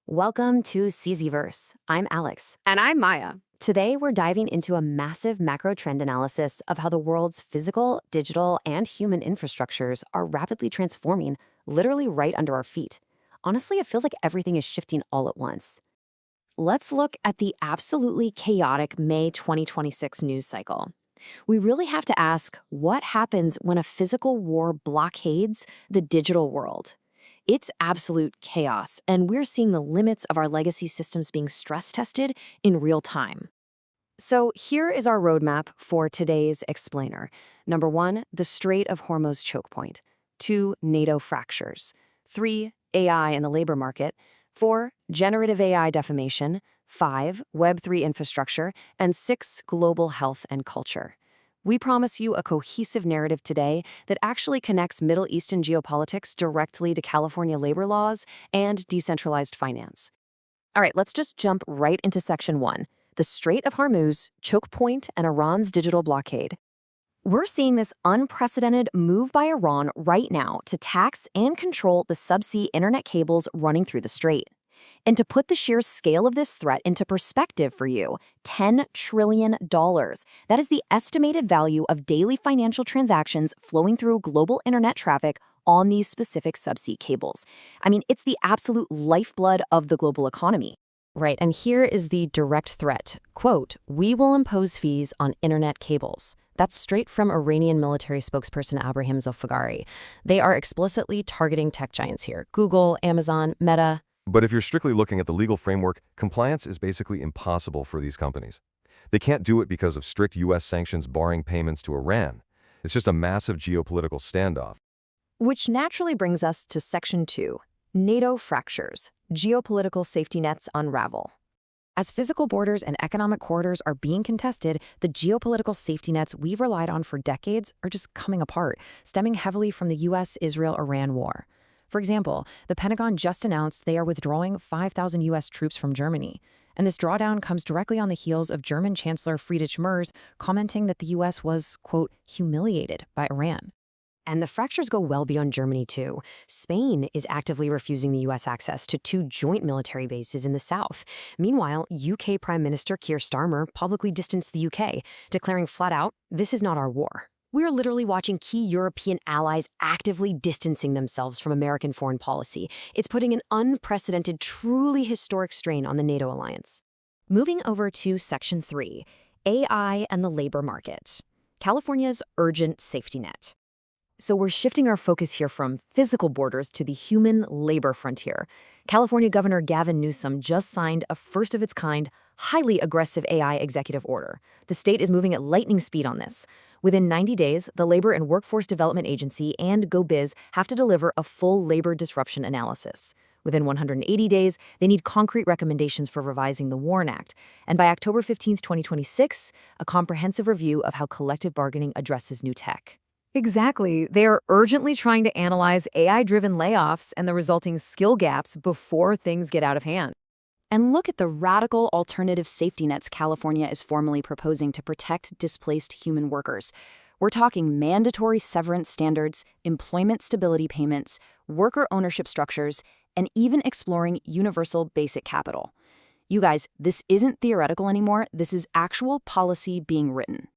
Welcome to czverse. I'm Alex. And I'm Maya. Today, we're diving into a massive macro trend analysis of how the world's physical, digital, and human infrastructures are rapidly transforming, literally right under our feet. Honestly, it feels like everything is shifting all at once. Let's look at the absolutely chaotic May 2026 news cycle. We really have to ask, what happens when a physical war blockades the digital world? It's absolute chaos, and we're seeing the limits of our legacy systems being stress-tested in real time. So here is our roadmap for today's explainer. Number 1, the Strait of Hormuz choke point. 2, NATO fractures. 3, AI in the labor market. 4, generative AI defamation. 5, Web3 infrastructure. And 6, global health and culture. We promise you a cohesive narrative today that actually connects Middle Eastern geopolitics directly to California labor laws and decentralized finance. All right, let's just jump right into section 1, the Strait of Hormuz, choke point, and Iran's digital blockade. We're seeing this unprecedented move by Iran right now to tax and control the subsea internet cables running through the strait. And to put the sheer scale of this threat into perspective for you, $10 trillion. That is the estimated value of daily financial transactions flowing through global internet traffic on these specific subsea cables. I mean, it's the absolute lifeblood of the global economy. Right, and here is the direct threat. Quote, "We will impose fees on internet cables." That's straight from Iranian military spokesperson Abraham Zolfagari. They are explicitly targeting tech giants here: Google, Amazon, Meta. But if you're strictly looking at the legal framework, compliance is basically impossible for these companies. They can't do it because of strict U.S. sanctions barring payments to Iran. It's just a massive geopolitical standoff. Which naturally brings us to Section 2, NATO fractures, geopolitical safety nets unravel. As physical borders and economic corridors are being contested, the geopolitical safety nets we've relied on for decades are just coming apart, stemming heavily from the U.S.-Israel-Iran war. For example, the Pentagon just announced they are withdrawing 5,000 U.S. troops from Germany. And this drawdown comes directly on the heels of German Chancellor Friedrich Merz commenting that the U.S. was, quote, humiliated by Iran. And the fractures go well beyond Germany, too. Spain is actively refusing the U.S. access to 2 joint military bases in the south. Meanwhile, UK Prime Minister Keir Starmer publicly distanced the UK, declaring flat out, "This is not our war." We're literally watching key European allies actively distancing themselves from American foreign policy. It's putting an unprecedented, truly historic strain on the NATO alliance. Moving over to Section 3, AI and the labor market. California's urgent safety net. So we're shifting our focus here from physical borders to the human labor frontier. California Governor Gavin Newsom just signed a first-of-its-kind, highly aggressive AI executive order. The state is moving at lightning speed on this. Within 90 days, the Labor and Workforce Development Agency and GoBiz have to deliver a full labor disruption analysis. Within 180 days, they need concrete recommendations for revising the WARN Act. And by October 15, 2026, a comprehensive review of how collective bargaining addresses new tech. Exactly. They are urgently trying to analyze AI-driven layoffs and the resulting skill gaps before things get out of hand. And look at the radical alternative safety nets California is formally proposing to protect displaced human workers. We're talking mandatory severance standards, employment stability payments, worker ownership structures, and even exploring universal basic capital. You guys, this isn't theoretical anymore. This is actual policy being written.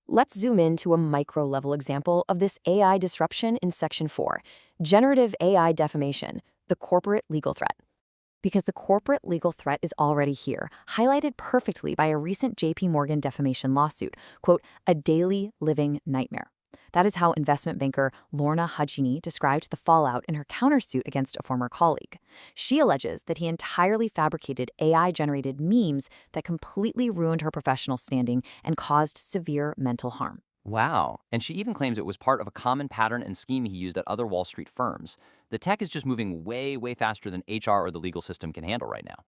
Let's zoom in to a micro-level example of this AI disruption in Section 4, generative AI defamation, the corporate legal threat. Because the corporate legal threat is already here, highlighted perfectly by a recent JP Morgan defamation lawsuit, quote, "a daily living nightmare." That is how investment banker Lorna Hutchini described the fallout in her countersuit against a former colleague. She alleges that he entirely fabricated AI-generated memes that completely ruined her professional standing and caused severe mental harm. Wow. And she even claims it was part of a common pattern and scheme he used at other Wall Street firms. The tech is just moving way, way faster than HR or the legal system can handle right now.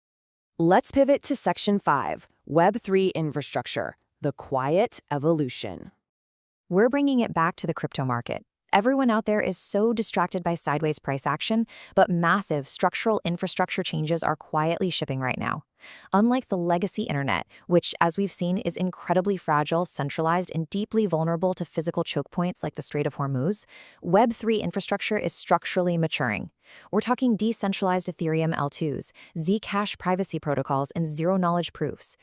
Let's pivot to Section 5, Web3 infrastructure, the quiet evolution. We're bringing it back to the crypto market. Everyone out there is so distracted by sideways price action, but massive structural infrastructure changes are quietly shipping right now. Unlike the legacy internet, which, as we've seen, is incredibly fragile, centralized, and deeply vulnerable to physical choke points like the Strait of Hormuz, Web3 infrastructure is structurally maturing. We're talking decentralized Ethereum L2s, Zcash privacy protocols, and zero-knowledge proofs.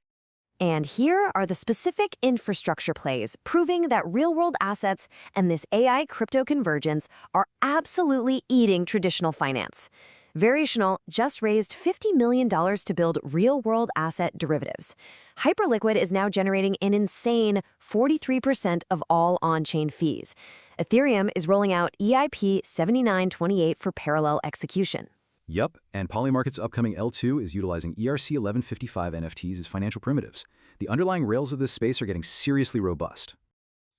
And here are the specific infrastructure plays proving that real-world assets and this AI crypto convergence are absolutely eating traditional finance. Variational just raised $50 million to build real-world asset derivatives. Hyperliquid is now generating an insane 43% of all on-chain fees. Ethereum is rolling out EIP 7928 for parallel execution. Yup, and Polymarket's upcoming L2 is utilizing ERC 1155 NFTs as financial primitives. The underlying rails of this space are getting seriously robust.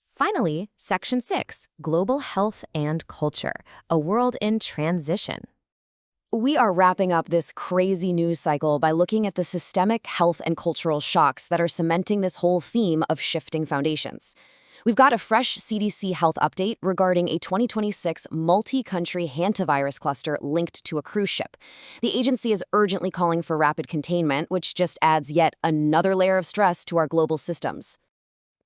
Finally, Section 6, Global Health and Culture, a world in transition. We are wrapping up this crazy news cycle by looking at the systemic health and cultural shocks that are cementing this whole theme of shifting foundations. We've got a fresh CDC health update regarding a 2026 multi-country hantavirus cluster linked to a cruise ship. The agency is urgently calling for rapid containment, which just adds yet another layer of stress to our global systems.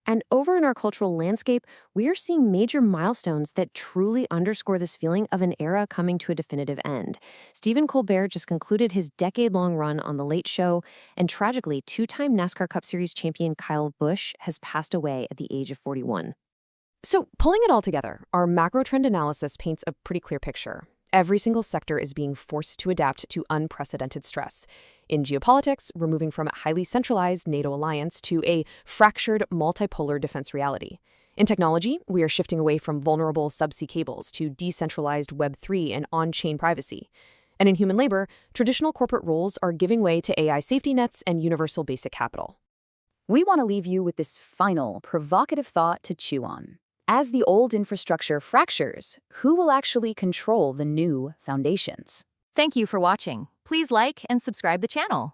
And over in our cultural landscape, we are seeing major milestones that truly underscore this feeling of an era coming to a definitive end. Stephen Colbert just concluded his decade-long run on The Late Show, and tragically, two-time NASCAR Cup Series champion Kyle Busch has passed away at the age of 41. So, pulling it all together, our macro trend analysis paints a pretty clear picture. Every single sector is being forced to adapt to unprecedented stress. In geopolitics, we're moving from a highly centralized NATO alliance to a fractured multipolar defense reality. In technology, we are shifting away from vulnerable subsea cables to decentralized Web3 and on-chain privacy. And in human labor, traditional corporate roles are giving way to AI safety nets and universal basic capital. We want to leave you with this final, provocative thought to chew on. As the old infrastructure fractures, who will actually control the new foundations? Thank you for watching. Please like and subscribe the channel.